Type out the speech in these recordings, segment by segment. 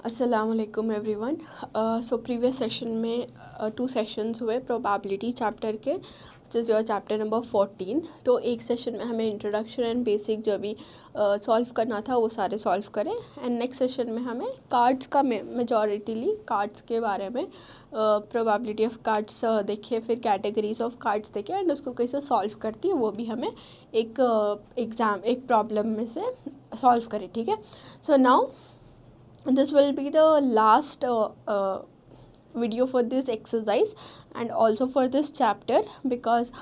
अस्सलाम वालेकुम everyone. So previous session में 2 सेशंस हुए प्रोबेबिलिटी चैप्टर के, which is your chapter number 14। तो एक सेशन में हमें इंट्रोडक्शन एंड बेसिक जो भी सॉल्व करना था वो सारे सॉल्व करें, एंड नेक्स्ट सेशन में हमें कार्ड्स का मेजॉरिटीली कार्ड्स के बारे में प्रोबेबिलिटी ऑफ कार्ड्स देखे, फिर कैटेगरीज ऑफ कार्ड्स देखे एंड उसको कैसे सॉल्व करती है वो भी हमें एक एक प्रॉब्लम में से सॉल्व करें, ठीक है। So now this will be the last video for this exercise and also for this chapter because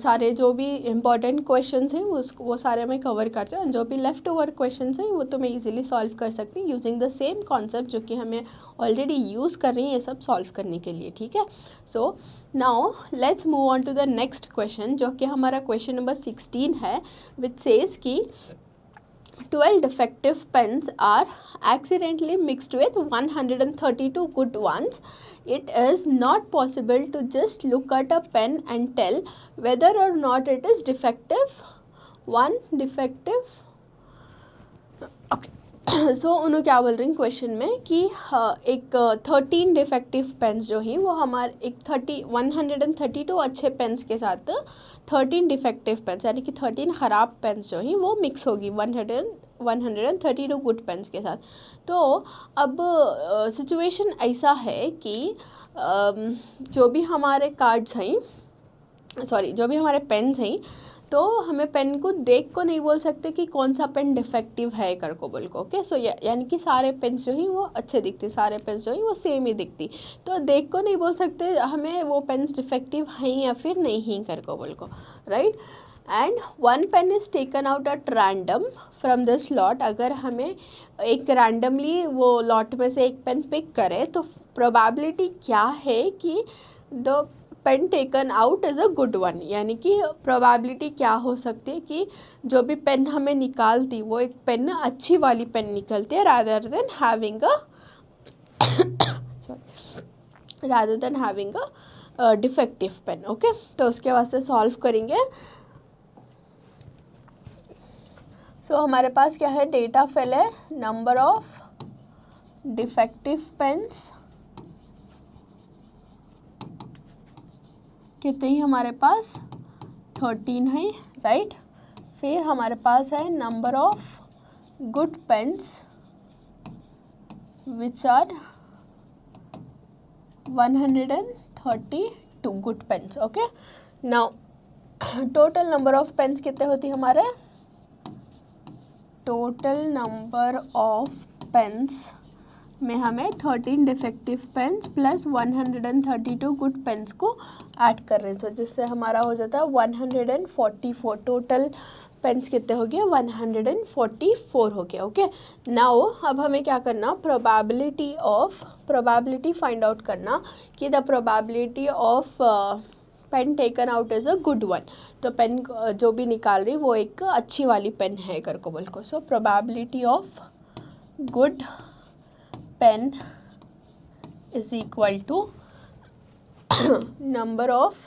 सारे जो भी important questions हैं वो सारे मैं cover करती हूँ, जो भी left over questions हैं वो तो मैं easily solve कर सकती हूँ using the same concept जो कि हमें already use कर रही हैं ये सब solve करने के लिए, ठीक है। So now let's move on to the next question जो कि हमारा question number 16 है, which says कि 12 defective pens are accidentally mixed with 132 good ones. It is not possible to just look at a pen and tell whether or not it is defective. One defective. Okay. सो उन्होंने क्या बोल रही हैं question में कि एक 13 defective pens जो हैं वो हमारे एक 132 अच्छे पेन्स के साथ 13 डिफेक्टिव पेन्स यानी कि 13 ख़राब पेन्स जो हैं वो मिक्स होगी 132 गुड पेन्स के साथ। तो अब सिचुएशन ऐसा है कि जो भी हमारे कार्ड्स हैं, जो भी हमारे पेन्स हैं, तो हमें पेन को देख को नहीं बोल सकते कि कौन सा पेन डिफेक्टिव है कर को बोल को, ओके। सो यानी कि सारे पेन्स जो ही वो अच्छे दिखते, सारे पेन्स जो ही वो सेम ही दिखती, तो देख को नहीं बोल सकते हमें वो पेन्स डिफेक्टिव हैं या फिर नहीं हैं कर को बोल को, right. And one pen is taken out at random from this lot. अगर हमें एक रैंडमली वो लॉट में से एक पेन पिक करे तो प्रोबेबिलिटी क्या है कि the pen taken out is a good one, यानी कि प्रोबेबिलिटी क्या हो सकती है कि जो भी पेन हमें निकालती वो एक पेन अच्छी वाली पेन निकलती है rather than having a defective pen, okay. तो उसके वास्ते सॉल्व करेंगे। सो हमारे पास क्या है, डेटा फेल है, नंबर ऑफ डिफेक्टिव पेन्स कितने ही हमारे पास 13 है, राइट। फिर हमारे पास है number of good pens which are 132 good pens, okay. Now total number of pens कितने होती हमारे, टोटल नंबर ऑफ पेन्स में हमें 13 defective pens plus 132 good pens को ऐड कर रहे हैं, सो जिससे हमारा हो जाता है 144। टोटल पेन्स कितने हो गए, 144 हो गया, ओके। नाउ अब हमें क्या करना, प्रोबेबिलिटी फाइंड आउट करना कि the probability of pen taken out is a good one. तो पेन जो भी निकाल रही वो एक अच्छी वाली पेन है कर को बोल को। So probability of good pen is equal to number of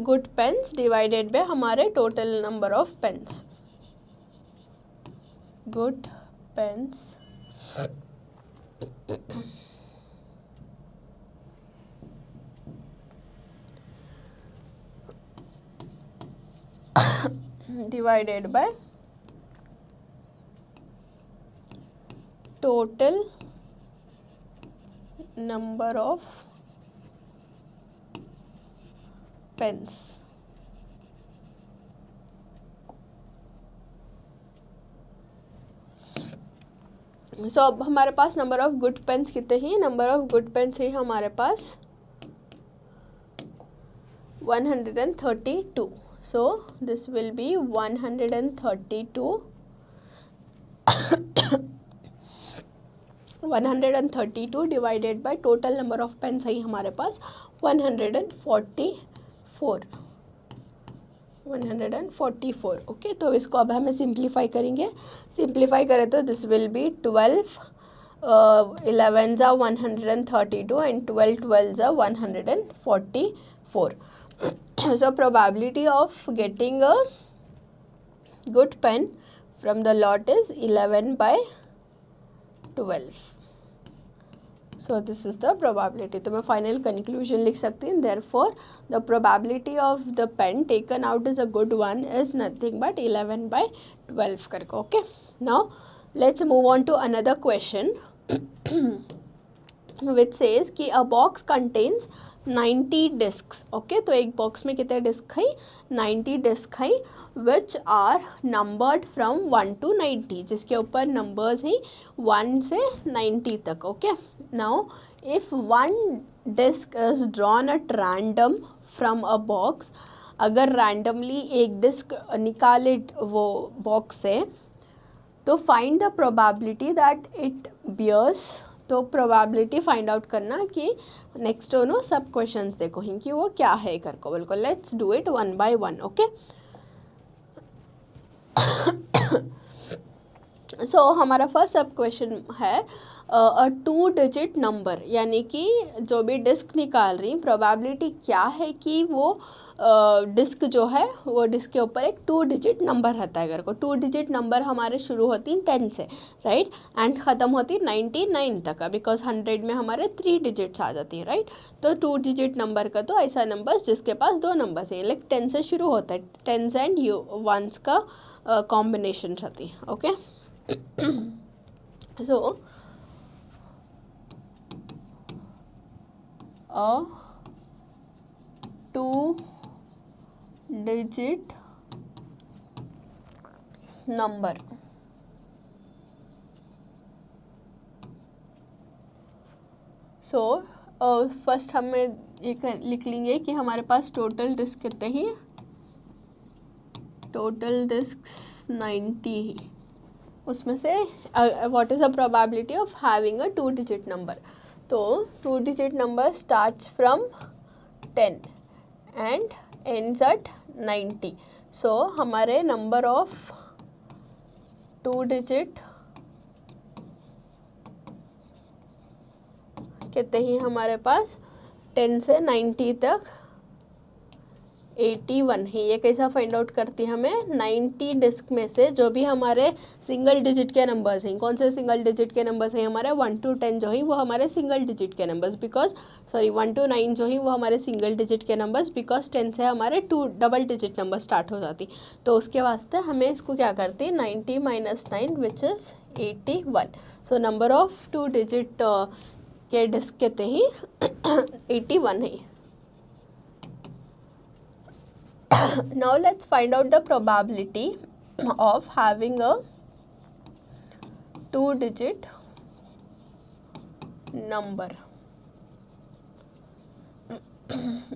good pens divided by हमारे total number of pens, good pens divided by total number of pens। सो अब हमारे पास नंबर ऑफ गुड पेन्स कितने ही, number of good pens है हमारे पास 132। So this will be 132 132 divided by total number of pens है हमारे पास 144, okay. तो इसको अब हमें सिंप्लीफाई करेंगे, सिंप्लीफाई करें तो दिस विल बी 12 11 जा 132 एंड 12 12 जा 144। So probability of getting a good pen from the lot is 11/12. So this is the probability. तो मैं final conclusion लिख सकती हूँ. Therefore the probability of the pen taken out as a good one is nothing but 11/12 करके. Okay. Now let's move on to another question which says कि a box contains 90 discs. Okay, तो एक box में कितने disc है? 90 disc है which are numbered from 1 to 90, जिसके ऊपर नंबर्स हैं 1 से 90 तक. Okay, now if one disc is drawn at random from a box, अगर randomly एक डिस्क निकाले वो बॉक्स से, तो find the probability that it bears. तो प्रोबेबिलिटी फाइंड आउट करना कि नेक्स्ट दोनों सब क्वेश्चंस देखो हैं कि वो क्या है कर को. बिल्कुल, let's do it one by one. Okay, so हमारा फर्स्ट सब क्वेश्चन है 2 डिजिट नंबर, यानी कि जो भी डिस्क निकाल रही प्रोबेबिलिटी क्या है कि वो डिस्क जो है वो डिस्क के ऊपर एक 2 डिजिट नंबर रहता है. अगर को 2 डिजिट नंबर हमारे शुरू होती हैं 10 से, राइट, एंड ख़त्म होती 99 तक, बिकॉज 100 में हमारे 3 डिजिट्स आ जाती हैं, राइट. तो 2 डिजिट नंबर का तो ऐसा नंबर्स जिसके पास 2 नंबर्स हैं, लाइक 10 से शुरू होता है, 10s एंड वंस का कॉम्बिनेशन रहती है. Okay, so a 2-digit number. So first हमें ये लिख लेंगे कि हमारे पास टोटल डिस्क कितने हैं. टोटल डिस्क 90, उसमें से what is the probability of having a 2 digit number. तो 2 digit number starts from 10 and ends at 90. सो हमारे नंबर ऑफ 2 डिजिट कितने हैं हमारे पास? 10 से 90 तक 81 है. ये कैसा फाइंड आउट करती है हमें? 90 डिस्क में से जो भी हमारे सिंगल डिजिट के नंबर्स हैं, कौन से सिंगल डिजिट के नंबर्स हैं हमारे? 1 to 10 जो है वो हमारे सिंगल डिजिट के नंबर्स, बिकॉज 1 to 9 जो है वो हमारे सिंगल डिजिट के नंबर्स, बिकॉज 10 से हमारे 2 डबल डिजिट नंबर स्टार्ट हो जाती. तो उसके वास्ते हमें इसको क्या करती है? 90 - 9 which is 81. So number of 2 digit के डिस्क कितने ही? 81 है. Now let's find out the probability of having a 2-digit number,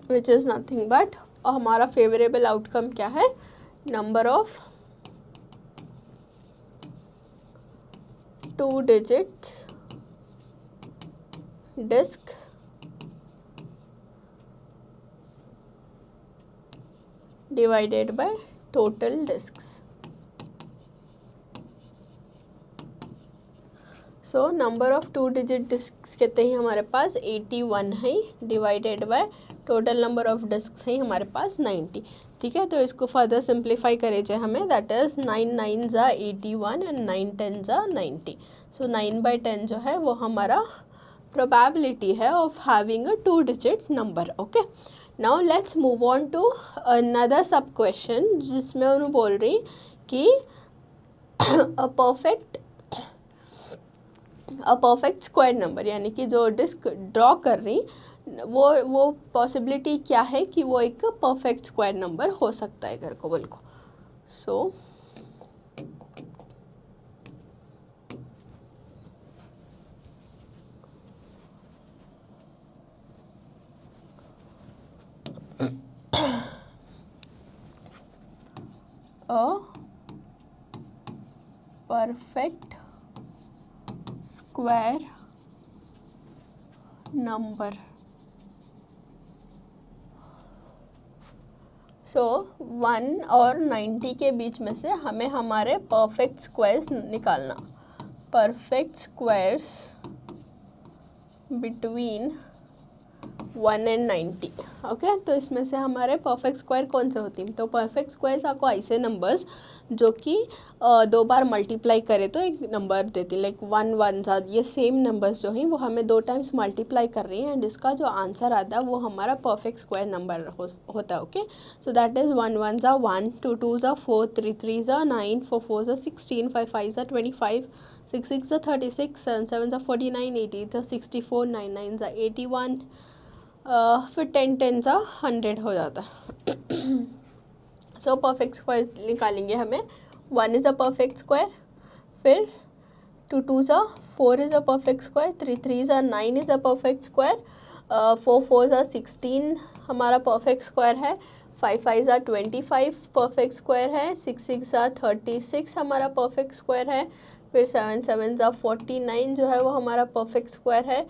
which is nothing but हमारा favorable outcome क्या है? Number of 2-digit disk divided by total disks. So number of 2-digit disks कितने हैं हमारे पास? 81 है, divided by total number of disks हैं हमारे पास 90. ठीक है, तो इसको फर्दर सिंप्लीफाई करे जाए हमें, दैट इज़ 9 9s are 81 एंड 9 10s are 90. सो 9/10 जो है वो हमारा प्रोबेबिलिटी है of having a 2-digit number. Okay, now let's move on to another sub question, जिसमें उन्होंने बोल रही कि अ परफेक्ट स्क्वायर नंबर, यानी कि जो डिस्क ड्रॉ कर रही वो पॉसिबिलिटी क्या है कि वो एक परफेक्ट स्क्वायर नंबर हो सकता है घर को बोल को. सो a perfect square number. सो 1 और 90 के बीच में से हमें हमारे परफेक्ट स्क्वायर्स निकालना. Perfect squares between 1 and 90। Okay, तो इसमें से हमारे परफेक्ट स्क्वायर कौन से होती हैं? तो परफेक्ट स्क्वायर्स आपको ऐसे नंबर्स जो कि 2 बार मल्टीप्लाई करे तो एक नंबर देती, लाइक 1 1 सा, ये सेम नंबर्स जो हैं वो हमें 2 टाइम्स मल्टीप्लाई कर रही हैं एंड इसका जो आंसर आता है वो हमारा परफेक्ट स्क्वायर नंबर होता है। ओके, सो दैट इज़ 1 1 सा 1, 2 2 सा 4, 3 3 सा 9, 4 4 सा 16, 5 5 सा 25, 6 6 सा 36, 7 7 सा 49, 8 8 सा 64, 9 9 सा 81, फिर 10 10 सा 100 हो जाता है। सो परफेक्ट स्क्वायर निकालेंगे हमें। 1 इज़ अ परफेक्ट स्क्वायर, फिर 2 2 सा 4 इज़ अ परफेक्ट स्क्वायर, 3 3 सा 9 इज़ अ परफेक्ट स्क्वायर, 4 4 सा 16 हमारा परफेक्ट स्क्वायर है, 5 5 सा 25 परफेक्ट स्क्वायर है, 6 6 सा 36 हमारा परफेक्ट स्क्वायर है, फिर 7 7 सा 49 जो है वो हमारा परफेक्ट स्क्वायर है,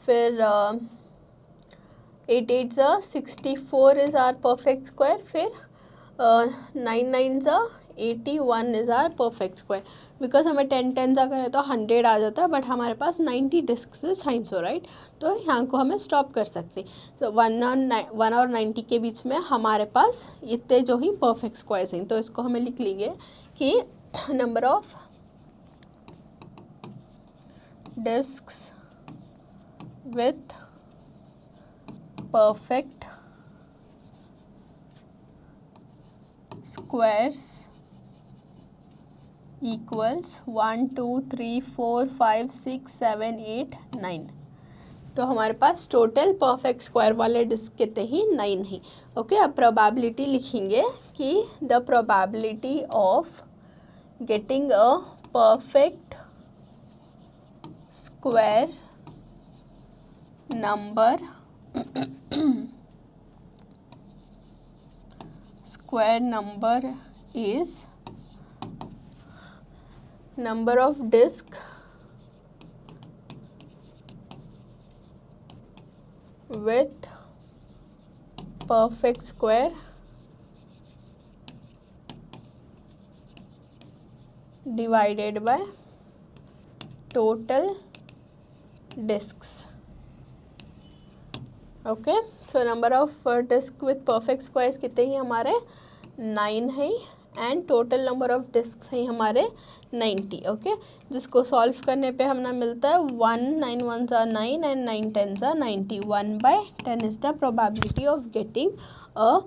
फिर 8 8 सा 64 इज़ आर परफेक्ट स्क्वायर, फिर 9 9 सा 81 is are perfect square. Because हमें 10 10 सा करें तो 100 आ जाता है, बट हमारे पास 90 डिस्क से साइंस हो, राइट, तो यहाँ को हमें स्टॉप कर सकते। सो 1 और 90 के बीच में हमारे पास इतने जो ही परफेक्ट स्क्वायर्स हैं, तो इसको हमें लिख लेंगे कि number of disks with perfect squares equals 1 2 3 4 5 6 7 8 9। तो हमारे पास टोटल परफेक्ट स्क्वायर वाले डिस्क कितने ही 9 ही। ओके, अब प्रोबेबिलिटी लिखेंगे कि the probability of getting a perfect square number square number is number of disk with perfect square divided by total disks। ओके, so number of disk with perfect squares कितने ही हमारे 9 है and total number of disk हैं हमारे 90। Okay, जिसको solve करने पे हमें मिलता है 1 9 1 सा 9 एंड 9 10 सा 90। 1/10 is the probability of getting a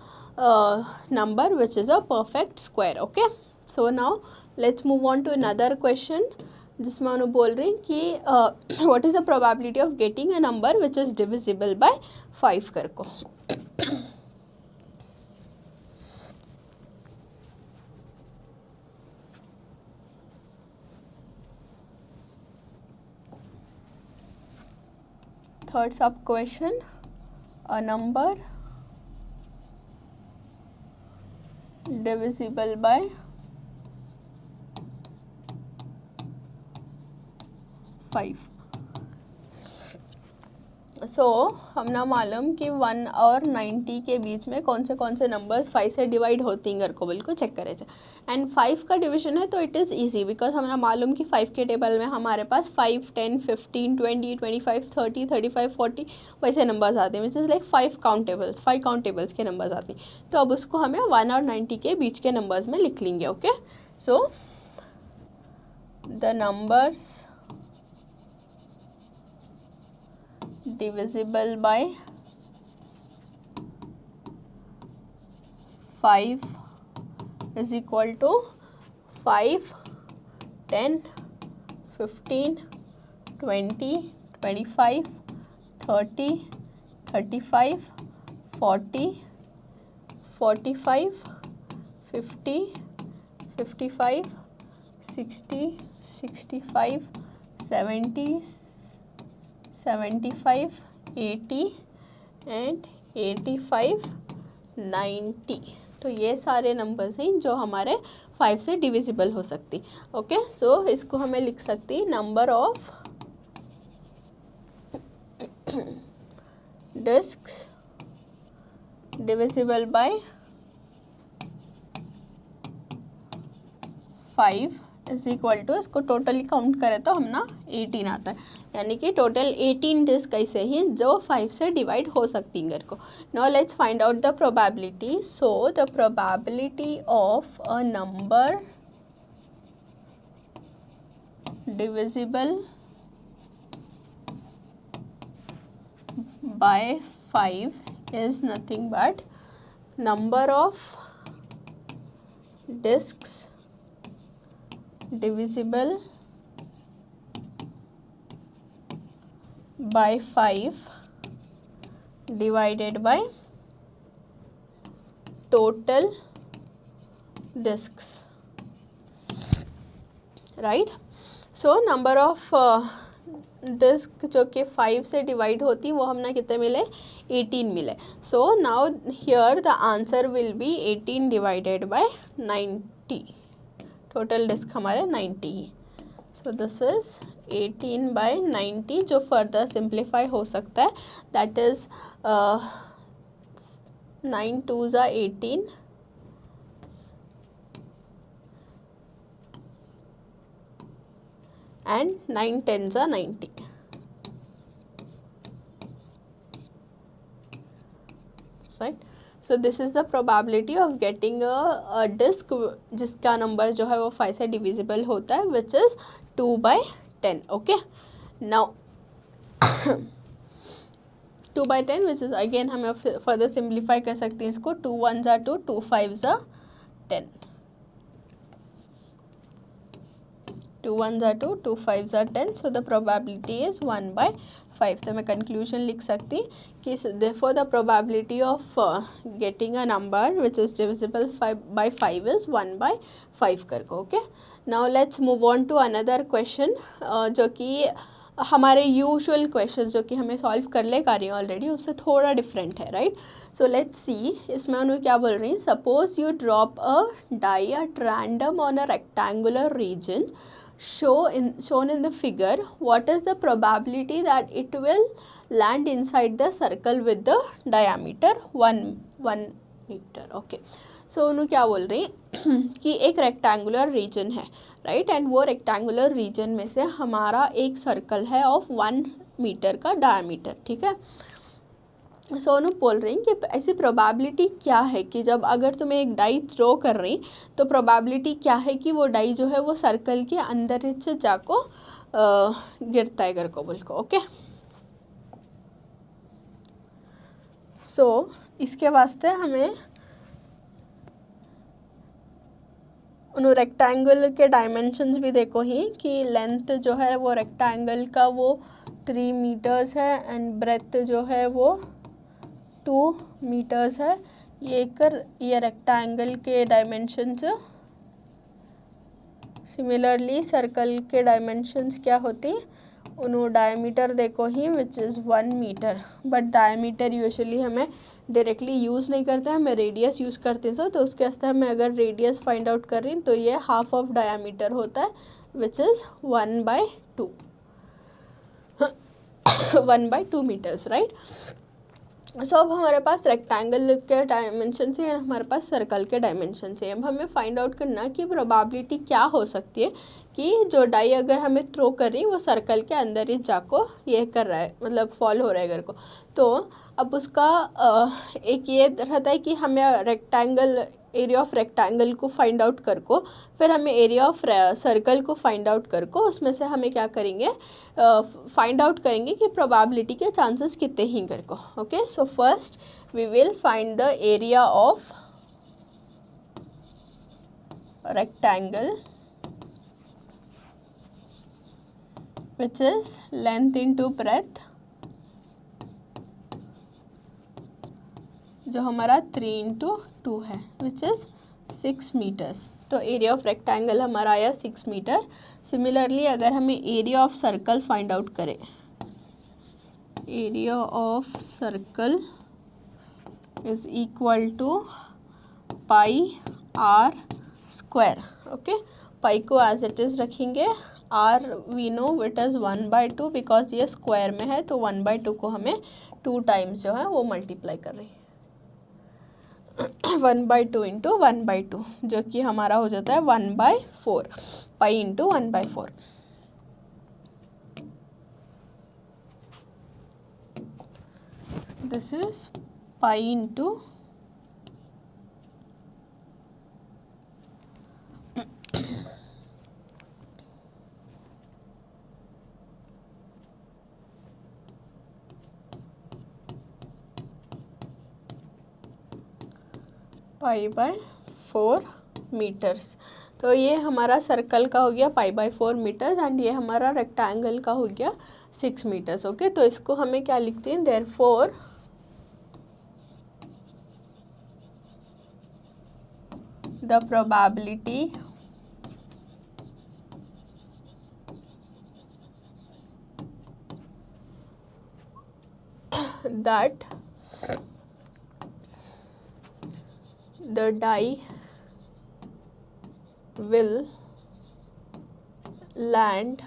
number which is a perfect square. Okay, so now let's move on to another question जिसमें उन्होंने बोल रही हैं कि what is the probability of getting a number which is divisible by 5 करको। Third sub question, a number divisible by 5। So हम ना मालूम कि 1 और 90 के बीच में कौन से नंबर्स 5 से डिवाइड होती हैं, घर को बिल्कुल चेक करे एंड 5 का डिवीजन है तो इट इज़ इजी बिकॉज हमें मालूम कि 5 के टेबल में हमारे पास 5 10 15 20 25 30 35 40 वैसे नंबर्स आते हैं, विच इज़ लाइक 5 काउंटेबल्स के नंबर्स आते हैं। तो अब उसको हमें 1 और 90 के बीच के नंबर्स में लिख लेंगे। Okay, so the numbers divisible by 5 is equal to 5 10 15 20 25 30 35 40 45 50 55 60 65 70 75 80 and 85 90। तो ये सारे नंबर्स हैं जो हमारे 5 से डिविजिबल हो सकती। ओके, सो इसको हमें लिख सकती number of disks divisible by 5 is equal to, इसको टोटली काउंट करें तो हम ना 18 आता है। यानी कि टोटल 18 डिस्क ऐसे ही जो 5 से डिवाइड हो सकती हैं को. Now let's find out the probability. So the probability of a number divisible by 5 is nothing but number of discs divisible by 5 divided by total discs, right? So number of disk जो कि 5 से divide होती वो हमने कितने मिले, 18 मिले. So now here the answer will be 18 divided by 90. Total disk हमारे 90 ही. सो दिस इज 18 बाय 90 जो फर्दर सिंप्लीफाई हो सकता है. दैट इज 9 2 ज़ा 18 and 9 10s are 90. Right? So this is the probability of getting a disk जिसका number जो है वो 5 से डिविजिबल होता है, which is 2 by 10. Okay. Now 2 by 10 which is again हमें further simplify कर सकते हैं इसको. 2 1s are 2, 2 5s are 10. 2 1s are 2, 2 5s are 10. So the probability is 1 by 5. तो मैं conclusion लिख सकती कि therefore the probability of getting a number which is divisible by 5 is 1 by 5 करके. Okay. Now let's move on to another question जो कि हमारे usual question जो कि हमें सॉल्व कर ले कर रही हैं ऑलरेडी, उससे थोड़ा डिफरेंट है. राइट. सो लेट्स सी इसमें उन्होंने क्या बोल रही हैं. Suppose you drop a die at random on a rectangular region shown in the figure. What is the probability that it will land inside the circle with the diameter 1 meter. Okay. सो उन्होंने क्या बोल रही कि एक rectangular reason है. Right. And वो rectangular reason में से हमारा एक सर्कल है ऑफ 1 मीटर का डायमीटर. ठीक है. सो उन्होंने बोल रही कि ऐसी प्रोबेबिलिटी क्या है कि जब अगर तुम्हें एक डाई थ्रो कर रही तो प्रोबेबिलिटी क्या है कि वो डाई जो है वो सर्कल के अंदर से जाको गिरता है घर को बोल को. ओके. सो इसके वास्ते हमें उन्होंने रेक्टेंगल के डायमेंशंस भी देखो ही कि लेंथ जो है वो रेक्टेंगल का वो 3 मीटर्स है एंड ब्रेथ जो है वो 2 मीटर्स है. ये रेक्टेंगल के डायमेंशंस. सिमिलरली सर्कल के डायमेंशंस क्या होती, उन्होंने डायमीटर देखो ही which is 1 metre. But diameter usually हमें डायरेक्टली यूज़ नहीं करते हैं, हमें रेडियस यूज़ करते हैं. सो तो उसके वास्ते हमें अगर रेडियस फाइंड आउट कर रही तो ये हाफ ऑफ डायमीटर होता है विच इज़ 1/2 1/2 मीटर्स. राइट. सो अब हमारे पास रेक्टेंगल के डायमेंशन से हमारे पास सर्कल के डायमेंशन से अब हमें फाइंड आउट करना कि प्रोबेबिलिटी क्या हो सकती है कि जो डाई अगर हमें थ्रो कर रही वो सर्कल के अंदर ही जाको ये कर रहा है, मतलब फॉल हो रहा है घर को. तो अब उसका एक ये रहता है कि हमें रेक्टेंगल एरिया ऑफ रेक्टेंगल को फाइंड आउट कर को, फिर हमें एरिया ऑफ सर्कल को फाइंड आउट कर को, उसमें से हमें क्या करेंगे फाइंड आउट करेंगे कि प्रोबेबिलिटी के चांसेस कितने ही कर को. Okay. So first we will find the area of rectangle which is length into breadth जो हमारा 3 into 2 है which is 6 meters. तो एरिया ऑफ रेक्टेंगल हमारा आया 6 मीटर. सिमिलरली अगर हमें area of circle find out करें, area of circle is equal to pi r square. Okay. Pi को एज इट इज़ रखेंगे. R we know it is 1/2 because ये square में है तो 1/2 को हमें 2 टाइम्स जो है वो मल्टीप्लाई कर रही है. 1/2 इंटू 1/2 जो कि हमारा हो जाता है 1/4 pi into 1/4. This is pi into pi by 4 meters. तो ये हमारा सर्कल का हो गया पाई बाय 4 मीटर्स एंड ये हमारा रेक्टेंगल का हो गया 6 मीटर्स। ओके, तो इसको हमें क्या लिखते हैं, therefore the probability that the die will land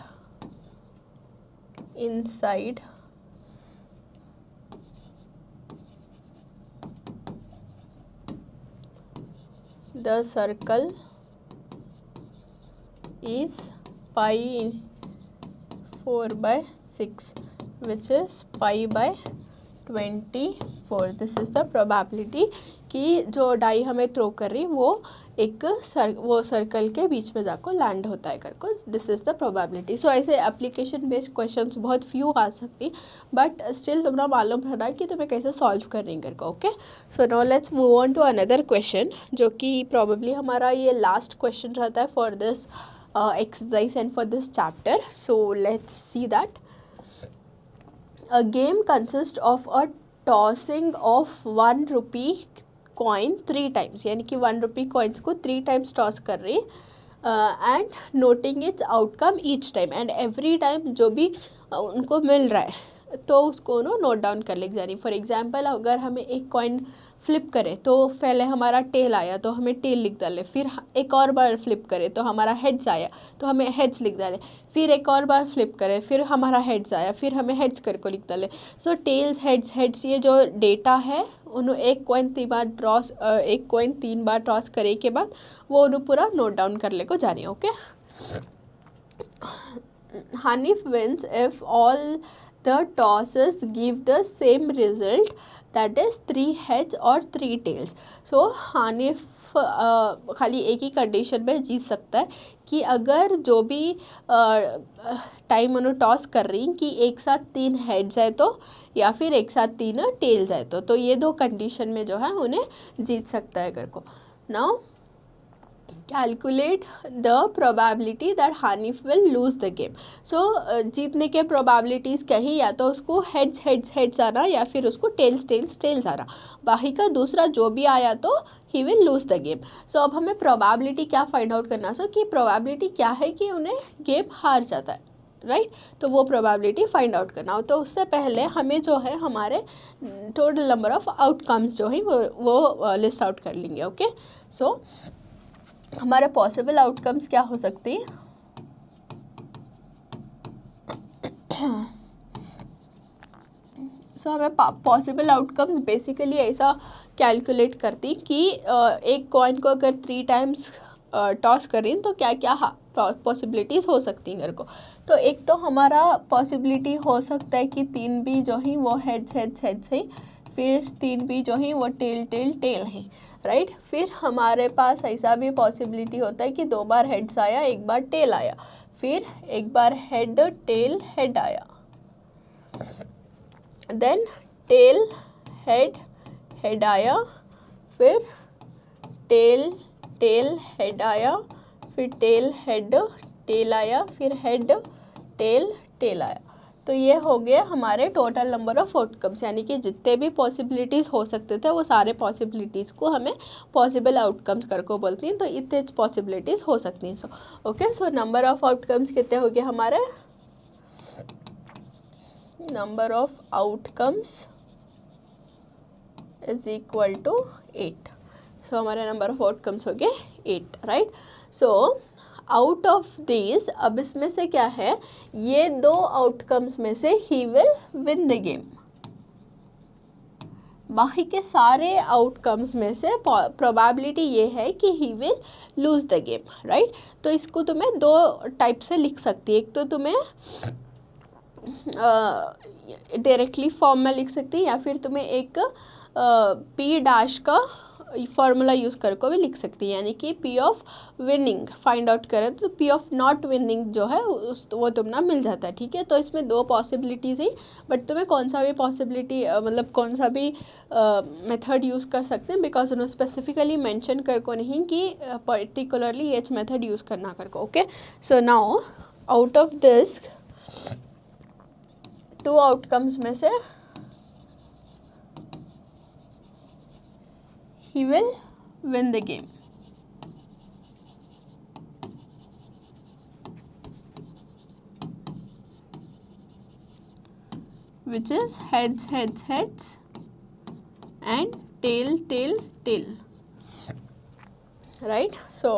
inside the circle is pi 4 by 6 which is pi by 24। This is the probability कि जो डाई हमें थ्रो कर रही वो एक वो सर्कल के बीच में जाकर लैंड होता है करको। This is the probability. So ऐसे एप्लीकेशन बेस्ड क्वेश्चंस बहुत फ्यू आ सकती, बट स्टिल तुम्हारा मालूम रहना कि तुम्हें कैसे सॉल्व कर रही करको। Okay, so now let's move on to another question, जो कि प्रॉबेबली हमारा ये लास्ट क्वेश्चन रहता है for this exercise and for this chapter. So let's see that. A game consists of a tossing of 1 rupee coin 3 times, यानी कि 1 rupee coins को 3 times toss कर रही and noting its outcome each time, and every time जो भी उनको मिल रहा है तो उसको नोट डाउन कर ले जा रही। फॉर एग्जाम्पल अगर हमें एक कॉइन फ्लिप करे तो पहले हमारा टेल आया तो हमें टेल लिख डाले, फिर एक और बार फ्लिप करे तो हमारा हेड्स आया तो हमें हेड्स लिख डाले, फिर एक और बार फ्लिप करे फिर हमारा हेड्स आया, फिर हमें हेड्स करके लिख डाले। सो टेल्स हेड्स हेड्स ये जो डेटा है उन्होंने एक कॉइन 3 बार टॉस करे के बाद वो उन्होंने पूरा नोट डाउन कर ले को जा रही है। Okay, Hanif wins if all the tosses give the same result, that is 3 heads और 3 tails. So हानिफ खाली एक ही कंडीशन में जीत सकता है कि अगर जो भी टाइम उन्होंने टॉस कर रही कि एक साथ 3 हेड्स है तो या फिर एक साथ 3 टेल्स है तो ये 2 कंडीशन में जो है उन्हें जीत सकता है करको। Now calculate the probability that Hanif will lose the game. So जीतने के प्रोबेबिलिटीज़ कहीं या तो उसको हेड्स हेड्स हेड्स आना या फिर उसको टेल्स टेल्स टेल्स आना, बाकी का दूसरा जो भी आया तो he will lose the game. So अब हमें प्रोबेबिलिटी क्या फाइंड आउट करना, सो कि प्रोबेबिलिटी क्या है कि उन्हें गेम हार जाता है, राइट तो वो प्रोबेबिलिटी फाइंड आउट करना हो। तो उससे पहले हमें जो है हमारे टोटल नंबर ऑफ आउटकम्स जो है वो लिस्ट आउट कर लेंगे। ओके, सो हमारे पॉसिबल आउटकम्स क्या हो सकती है, सो हमें पॉसिबल आउटकम्स बेसिकली ऐसा कैलकुलेट करती कि एक कॉइन को अगर 3 टाइम्स टॉस करें तो क्या क्या पॉसिबिलिटीज़ हो सकती हैं मेरे को। तो एक तो हमारा पॉसिबिलिटी हो सकता है कि 3 भी जो ही वो हेड्स हेड्स हेड्स है, फिर 3 भी जो ही वो टेल टेल टेल है, राइट। फिर हमारे पास ऐसा भी पॉसिबिलिटी होता है कि 2 बार हेड्स आया, एक बार टेल आया, फिर एक बार हेड टेल हेड आया, देन टेल हेड हेड आया, फिर टेल टेल हेड आया, फिर टेल हेड टेल आया, फिर हेड टेल टेल आया। तो ये हो गया हमारे टोटल नंबर ऑफ आउटकम्स, यानी कि जितने भी पॉसिबिलिटीज़ हो सकते थे वो सारे पॉसिबिलिटीज़ को हमें पॉसिबल आउटकम्स करके बोलती हैं। तो इतने पॉसिबिलिटीज़ हो सकती हैं। So okay, so number of outcomes कितने हो गए हमारे, number of outcomes is equal to 8। So हमारे नंबर ऑफ आउटकम्स हो गए 8, right. So out of this, अब इसमें से क्या है, ये 2 आउटकम्स में से he will win the game, बाकी के सारे आउटकम्स में से प्रोबेबिलिटी ये है कि ही will lose the game, right. तो इसको तुम्हें 2 टाइप से लिख सकती है, एक तो तुम्हें डायरेक्टली फॉर्म में लिख सकती हैं, या फिर तुम्हें एक पी डैश का फार्मूला यूज़ करके भी लिख सकती है, यानी कि P of winning find out करें तो पी ऑफ नॉट विनिंग जो है वो तुमना मिल जाता है, ठीक है। तो इसमें दो पॉसिबिलिटीज़ ही, बट तुम्हें कौन सा भी पॉसिबिलिटी मतलब कौन सा भी मेथड यूज़ कर सकते हैं, बिकॉज उन्होंने स्पेसिफिकली मेंशन कर को नहीं कि पर्टिकुलरली ये मेथड यूज़ करना कर को। Okay, so now out of this 2 outcomes में से he will win the game. Which is heads, heads, heads and tail, tail, tail. Right? So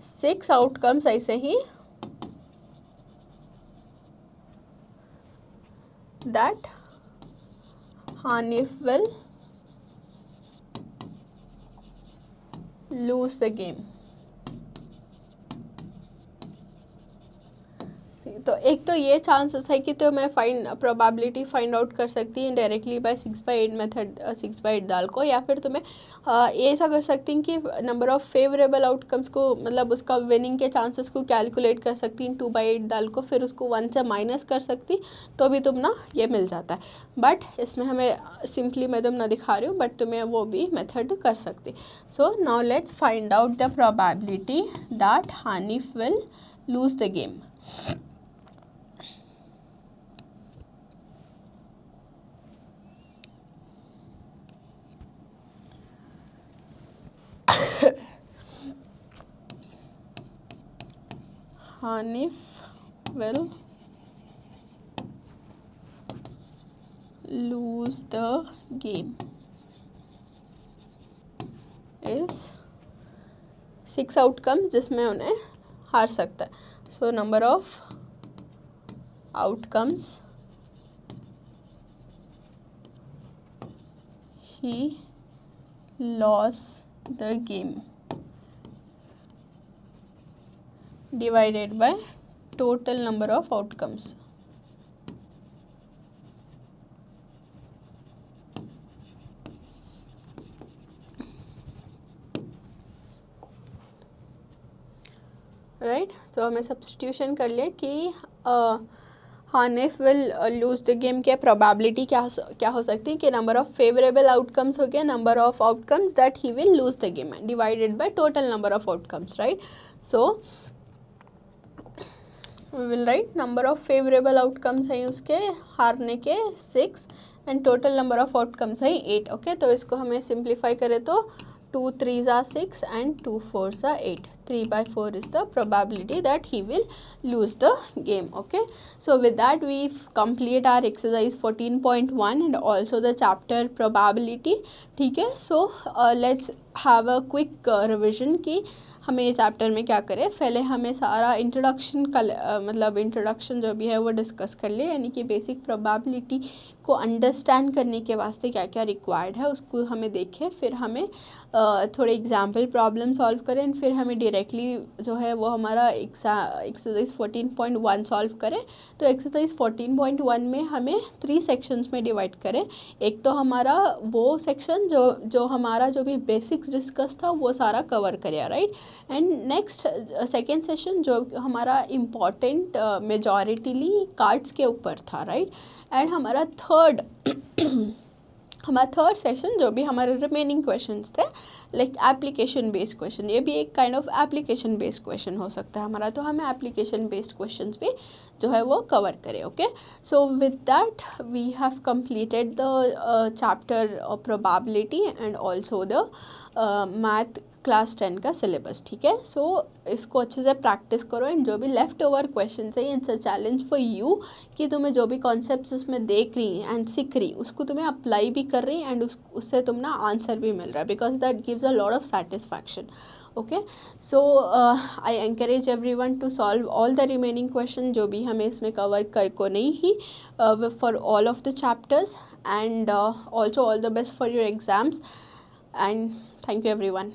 6 outcomes ऐसे ही that Hanif will lose the game. तो एक तो ये चांसेस है कि तो मैं प्रोबेबिलिटी फाइंड आउट कर सकती हूँ डायरेक्टली बाय 6/8 मेथड 6/8 डाल को, या फिर तुम्हें ये ऐसा कर सकती हैं कि नंबर ऑफ़ फेवरेबल आउटकम्स को, मतलब उसका विनिंग के चांसेस को कैलकुलेट कर सकती हैं 2/8 डाल को, फिर उसको 1 से माइनस कर सकती, तो भी तुम ना ये मिल जाता है। बट इसमें हमें सिंपली मैं तुम ना दिखा रही हूँ, बट तुम्हें वो भी मेथड कर सकती। सो now let's find out the probability that Hanif will lose the game. Hanif will lose the game is 6 outcomes जिसमें उन्हें हार सकता है। सो number of outcomes he lost the game divided by total number of outcomes. Right, तो हमें substitution कर लिया कि Hanif will lose the game के प्रोबेबिलिटी क्या हो सकती है कि नंबर ऑफ फेवरेबल आउटकम्स हो गया, number of outcomes that he will lose the game divided by total number of outcomes, right. So we will write number of favourable outcomes है उसके हारने के 6 and total number of outcomes है 8। Okay, तो इसको हमें सिंप्लीफाई करें तो 2 3s are 6 and 2 4s are 8. 3/4 is the probability that he will lose the game. Okay, so with that we complete our exercise 14.1 and also the chapter probability. ठीक है, so let's have a quick revision कि हमें ये chapter में क्या करें। पहले हमें सारा इंट्रोडक्शन का मतलब इंट्रोडक्शन जो भी है वो डिस्कस कर ले, यानी कि बेसिक प्रोबेबिलिटी को अंडरस्टैंड करने के वास्ते क्या क्या रिक्वायर्ड है उसको हमें देखें, फिर हमें थोड़े एग्जाम्पल प्रॉब्लम सॉल्व करें, फिर हमें डायरेक्टली जो है वो हमारा एक्सरसाइज 14.1 सॉल्व करें। तो एक्सरसाइज 14.1 में हमें 3 सेक्शंस में डिवाइड करें। एक तो हमारा वो सेक्शन जो हमारा जो भी बेसिक्स डिस्कस था वो सारा कवर करे, right. And next second session जो हमारा इम्पॉर्टेंट मेजॉरिटीली कार्ड्स के ऊपर था, राइट। एंड हमारा थर्ड सेशन जो भी हमारे रिमेनिंग क्वेश्चंस थे लाइक एप्लीकेशन बेस्ड क्वेश्चन, ये भी एक kind of application based question हो सकता है हमारा, तो हमें एप्लीकेशन बेस्ड क्वेश्चंस भी जो है वो कवर करें। Okay, so with that we have completed the chapter of probability and also the math class 10 का सिलेबस, ठीक है। सो इसको अच्छे से प्रैक्टिस करो एंड जो भी लेफ़्ट ओवर क्वेश्चन है it's a challenge for you कि तुम्हें जो भी कॉन्सेप्ट्स इसमें देख रही एंड सीख रही उसको तुम्हें अप्लाई भी कर रही एंड उससे तुम ना आंसर भी मिल रहा है, because that gives a lot of satisfaction. Okay, so I encourage everyone to solve all the remaining question जो भी हमें इसमें कवर कर को नहीं ही for all of the chapters and also all the best for your exams and thank you everyone.